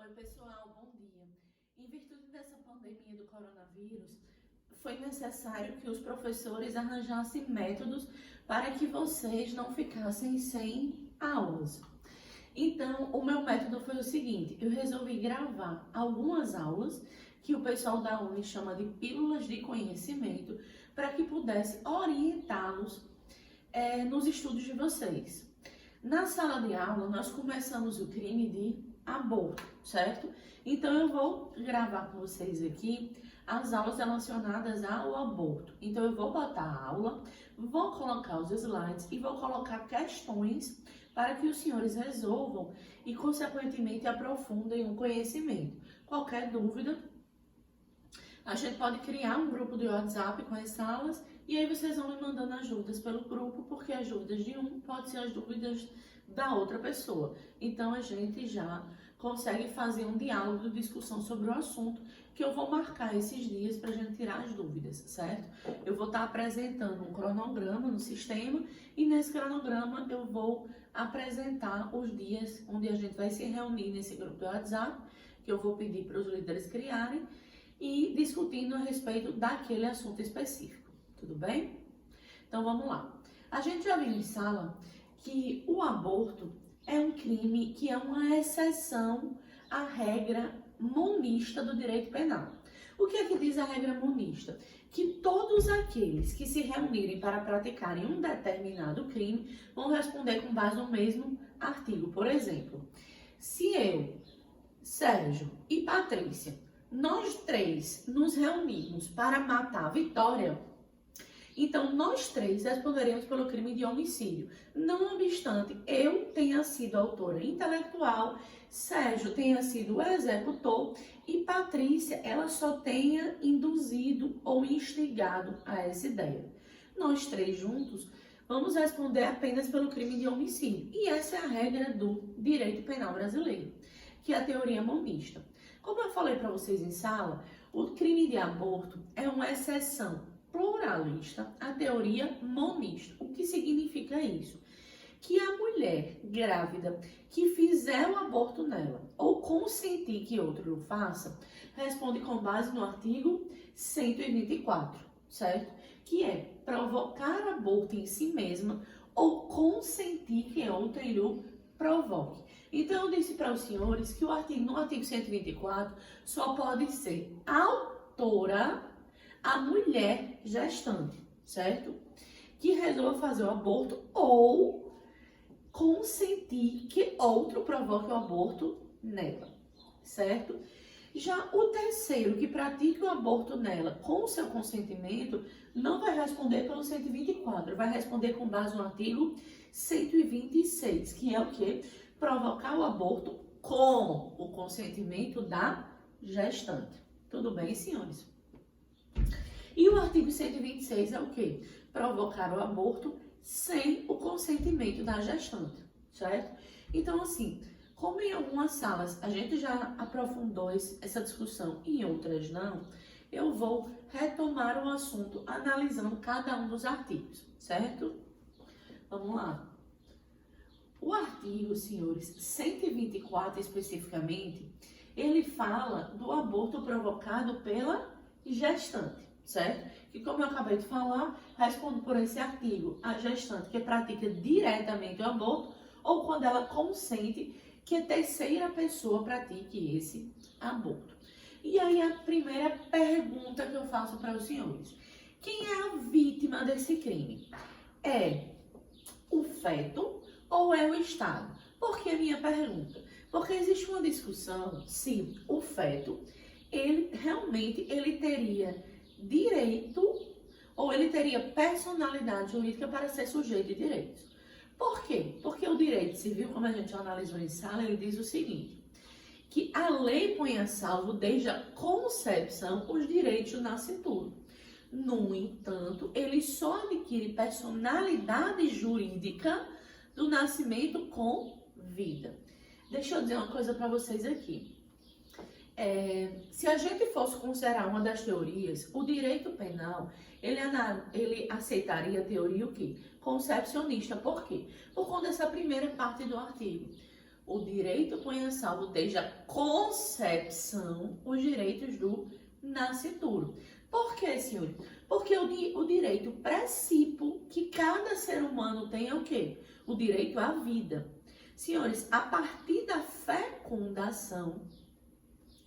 Oi, pessoal, bom dia. Em virtude dessa pandemia do coronavírus, foi necessário que os professores arranjassem métodos para que vocês não ficassem sem aulas. Então, o meu método foi o seguinte: eu resolvi gravar algumas aulas que o pessoal da Uni chama de pílulas de conhecimento, para que pudesse orientá-los nos estudos de vocês. Na sala de aula, nós começamos o crime de aborto, certo? Então, eu vou gravar com vocês aqui as aulas relacionadas ao aborto. Então, eu vou botar a aula, vou colocar os slides e vou colocar questões para que os senhores resolvam e, consequentemente, aprofundem o conhecimento. Qualquer dúvida, a gente pode criar um grupo de WhatsApp com as salas e aí vocês vão me mandando as dúvidas pelo grupo, porque as dúvidas de um podem ser as dúvidas da outra pessoa. Então, a gente já consegue fazer um diálogo de discussão sobre o assunto, que eu vou marcar esses dias para a gente tirar as dúvidas, certo? Eu vou estar apresentando um cronograma no sistema e nesse cronograma eu vou apresentar os dias onde a gente vai se reunir nesse grupo de WhatsApp, que eu vou pedir para os líderes criarem, e discutindo a respeito daquele assunto específico, tudo bem? Então vamos lá. A gente já viu em sala que o aborto é um crime que é uma exceção à regra monista do direito penal. O que é que diz a regra monista? Que todos aqueles que se reunirem para praticarem um determinado crime vão responder com base no mesmo artigo. Por exemplo, se eu, Sérgio e Patrícia, nós três nos reunirmos para matar a Vitória, então nós três responderemos pelo crime de homicídio. Não obstante, eu tenha sido autora intelectual, Sérgio tenha sido o executor e Patrícia, ela só tenha induzido ou instigado a essa ideia. Nós três juntos vamos responder apenas pelo crime de homicídio. E essa é a regra do direito penal brasileiro, que é a teoria monista. Como eu falei para vocês em sala, o crime de aborto é uma exceção pluralista à teoria monista. O que significa isso? Que a mulher grávida que fizer o aborto nela ou consentir que outro o faça, responde com base no artigo 124, certo? Que é provocar aborto em si mesma ou consentir que outrem o provoque. Então, eu disse para os senhores que no artigo 124 só pode ser autora a mulher gestante, certo? Que resolva fazer o aborto ou consentir que outro provoque o aborto nela, certo? Já o terceiro que pratica o aborto nela com o seu consentimento não vai responder pelo 124, vai responder com base no artigo 126, que é o quê? Provocar o aborto com o consentimento da gestante. Tudo bem, senhores? E o artigo 126 é o quê? Provocar o aborto sem o consentimento da gestante, certo? Então, assim, como em algumas salas a gente já aprofundou essa discussão e em outras não, eu vou retomar o assunto analisando cada um dos artigos, certo? Vamos lá. O artigo, senhores, 124 especificamente, ele fala do aborto provocado pela gestante, certo? Que, como eu acabei de falar, responde por esse artigo a gestante que pratica diretamente o aborto ou quando ela consente que a terceira pessoa pratique esse aborto. E aí a primeira pergunta que eu faço para os senhores: quem é a vítima desse crime? É o feto ou é o Estado? Por que a minha pergunta? Porque existe uma discussão se o feto, ele teria direito ou ele teria personalidade jurídica para ser sujeito de direitos. Por quê? Porque o direito civil, como a gente analisou em sala, ele diz o seguinte, que a lei põe a salvo desde a concepção os direitos do nascituro. No entanto, ele só adquire personalidade jurídica do nascimento com vida. Deixa eu dizer uma coisa para vocês aqui. Se a gente fosse considerar uma das teorias, o direito penal, ele aceitaria a teoria o quê? Concepcionista. Por quê? Por conta dessa primeira parte do artigo. O direito põe a salvo desde a concepção os direitos do nascituro. Por quê, senhores? Porque o direito precipo que cada ser humano tem é o quê? O direito à vida. Senhores, a partir da fecundação,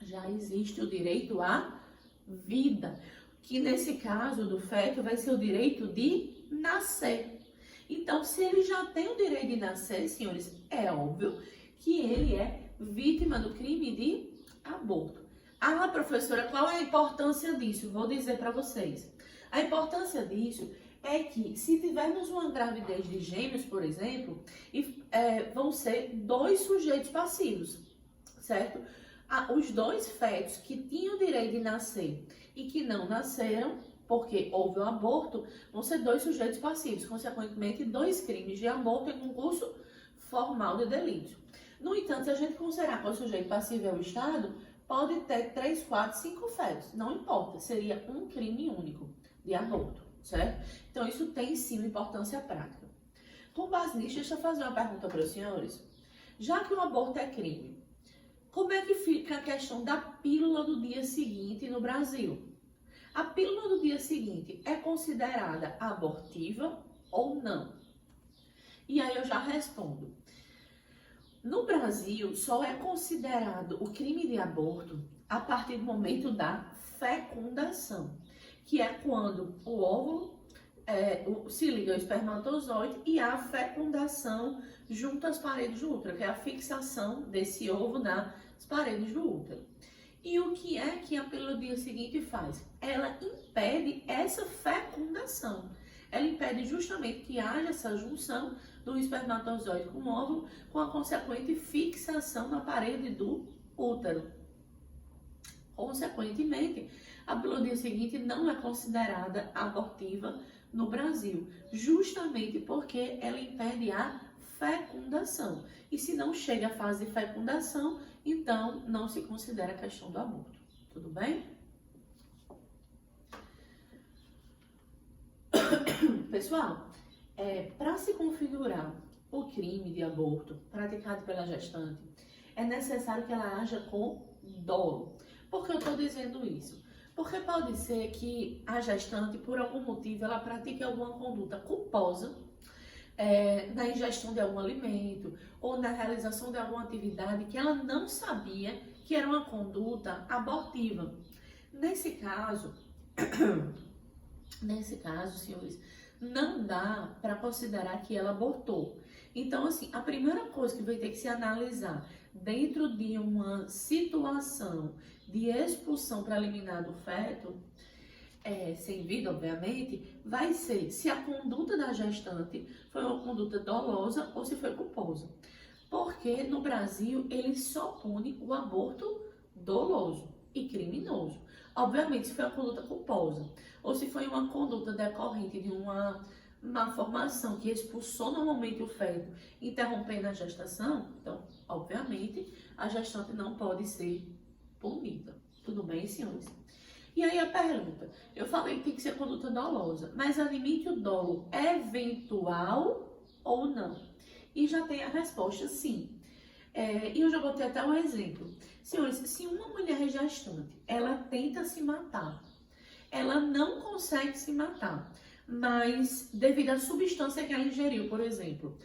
já existe o direito à vida, que nesse caso do feto vai ser o direito de nascer. Então, se ele já tem o direito de nascer, senhores, é óbvio que ele é vítima do crime de aborto. Ah, professora, qual é a importância disso? Vou dizer para vocês. A importância disso é que, se tivermos uma gravidez de gêmeos, por exemplo, vão ser 2 sujeitos passivos, certo? Os 2 fetos que tinham o direito de nascer e que não nasceram, porque houve um aborto, vão ser 2 sujeitos passivos, consequentemente 2 crimes de aborto em concurso formal de delito. No entanto, se a gente considerar que o sujeito passivo é o Estado, pode ter 3, 4, 5 fetos, não importa, seria um crime único de aborto, certo? Então, isso tem sim uma importância prática. Com base nisso, deixa eu fazer uma pergunta para os senhores. Já que o aborto é crime, como é que fica a questão da pílula do dia seguinte no Brasil? A pílula do dia seguinte é considerada abortiva ou não? E aí eu já respondo. No Brasil, só é considerado o crime de aborto a partir do momento da fecundação, que é quando o óvulo se liga ao espermatozoide e há a fecundação junto às paredes do útero, que é a fixação desse ovo nas paredes do útero. E o que é que a pílula do dia seguinte faz? Ela impede essa fecundação. Ela impede justamente que haja essa junção do espermatozoide com o óvulo, com a consequente fixação na parede do útero. Consequentemente, a pílula do dia seguinte não é considerada abortiva no Brasil, justamente porque ela impede a fecundação. E se não chega à fase de fecundação, então não se considera a questão do aborto. Tudo bem? Pessoal, para se configurar o crime de aborto praticado pela gestante, é necessário que ela haja com dolo. Por que eu estou dizendo isso? Porque pode ser que a gestante, por algum motivo, ela pratique alguma conduta culposa na ingestão de algum alimento ou na realização de alguma atividade que ela não sabia que era uma conduta abortiva. Nesse caso, senhores, não dá para considerar que ela abortou. Então, assim, a primeira coisa que vai ter que se analisar dentro de uma situação de expulsão preliminar do feto, sem vida, obviamente, vai ser se a conduta da gestante foi uma conduta dolosa ou se foi culposa. Porque no Brasil, ele só pune o aborto doloso e criminoso. Obviamente, se foi uma conduta culposa ou se foi uma conduta decorrente de uma malformação que expulsou normalmente o feto, interrompendo a gestação, então, obviamente, a gestante não pode ser punida. Tudo bem, senhores? E aí a pergunta, eu falei que tem que ser conduta dolosa, mas admite o dolo eventual ou não? E já tem a resposta sim. E eu já botei até um exemplo. Senhores, se uma mulher gestante, ela tenta se matar, ela não consegue se matar, mas devido à substância que ela ingeriu, por exemplo,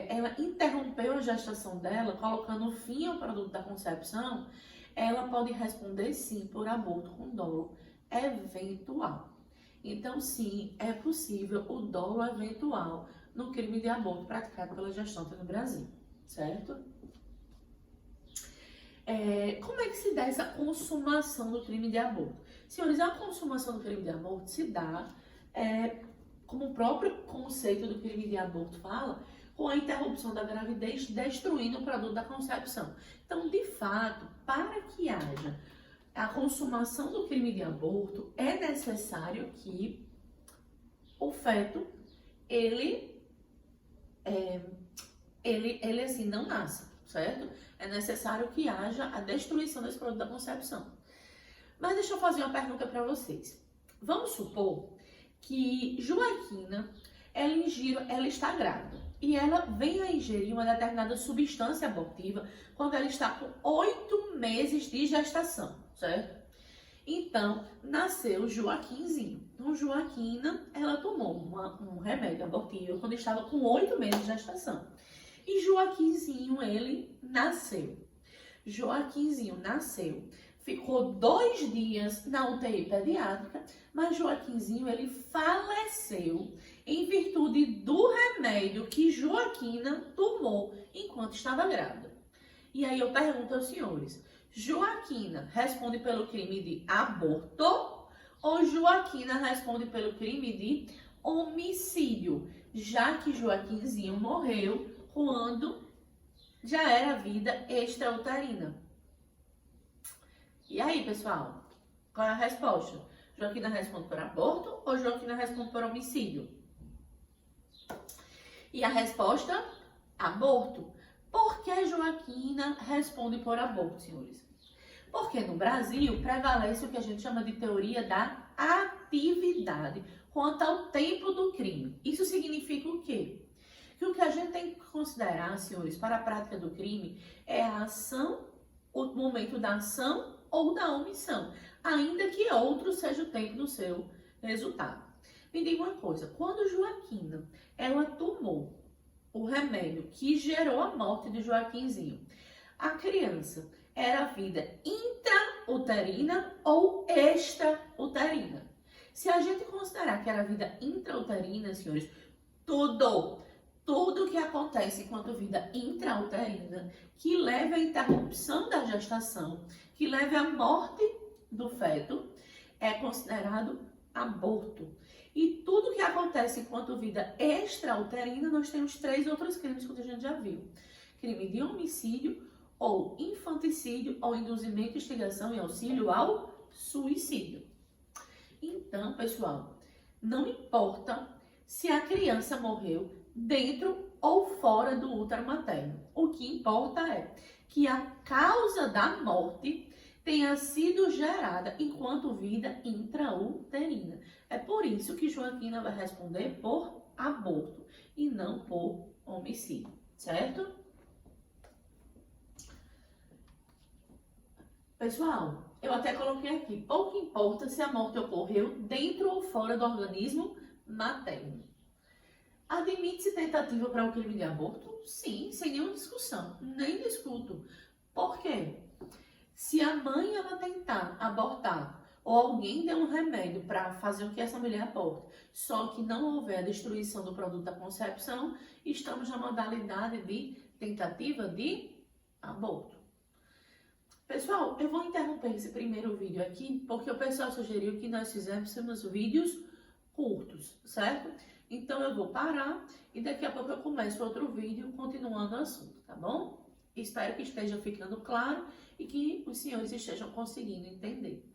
ela interrompeu a gestação dela, colocando fim ao produto da concepção, ela pode responder sim por aborto com dolo eventual. Então, sim, é possível o dolo eventual no crime de aborto praticado pela gestante no Brasil, certo? Como é que se dá essa consumação do crime de aborto? Senhores, a consumação do crime de aborto se dá, como o próprio conceito do crime de aborto fala, com a interrupção da gravidez, destruindo o produto da concepção. Então, de fato, para que haja a consumação do crime de aborto, é necessário que o feto, ele assim, não nasça, certo? É necessário que haja a destruição desse produto da concepção. Mas deixa eu fazer uma pergunta para vocês. Vamos supor que Joaquina, ela está grávida. e ela vem a ingerir uma determinada substância abortiva quando ela está com 8 meses de gestação, certo? Então, nasceu Joaquinzinho. Então, Joaquina, ela tomou um remédio abortivo quando estava com 8 meses de gestação. E Joaquinzinho, ele nasceu. Joaquinzinho nasceu. Ficou 2 dias na UTI pediátrica, mas Joaquinzinho, ele faleceu em virtude do remédio que Joaquina tomou enquanto estava grávida. E aí eu pergunto aos senhores, Joaquina responde pelo crime de aborto ou Joaquina responde pelo crime de homicídio, já que Joaquinzinho morreu quando já era vida extrauterina? E aí, pessoal? Qual é a resposta? Joaquina responde por aborto ou Joaquina responde por homicídio? E a resposta? Aborto. Por que Joaquina responde por aborto, senhores? Porque no Brasil prevalece o que a gente chama de teoria da atividade quanto ao tempo do crime. Isso significa o quê? Que o que a gente tem que considerar, senhores, para a prática do crime é a ação, o momento da ação ou da omissão, ainda que outro seja o tempo do seu resultado. Me diga uma coisa, quando Joaquina, ela tomou o remédio que gerou a morte de Joaquinzinho, a criança era vida intrauterina ou extrauterina? Se a gente considerar que era vida intrauterina, senhores, tudo que acontece enquanto vida intrauterina, que leva à interrupção da gestação, que leva à morte do feto, é considerado aborto. E tudo que acontece enquanto vida extrauterina, nós temos 3 outros crimes que a gente já viu. Crime de homicídio, ou infanticídio, ou induzimento, instigação e auxílio ao suicídio. Então, pessoal, não importa se a criança morreu dentro ou fora do útero materno. O que importa é que a causa da morte tenha sido gerada enquanto vida intrauterina. É por isso que Joaquina vai responder por aborto e não por homicídio, certo? Pessoal, eu até coloquei aqui, pouco importa se a morte ocorreu dentro ou fora do organismo materno. Admite-se tentativa para o crime de aborto? Sim, sem nenhuma discussão, nem discuto. Por quê? Se a mãe ela tentar abortar ou alguém der um remédio para fazer com que essa mulher aborte, só que não houver a destruição do produto da concepção, estamos na modalidade de tentativa de aborto. Pessoal, eu vou interromper esse primeiro vídeo aqui, porque o pessoal sugeriu que nós fizéssemos vídeos curtos, certo? Então eu vou parar e daqui a pouco eu começo outro vídeo continuando o assunto, tá bom? Espero que esteja ficando claro e que os senhores estejam conseguindo entender.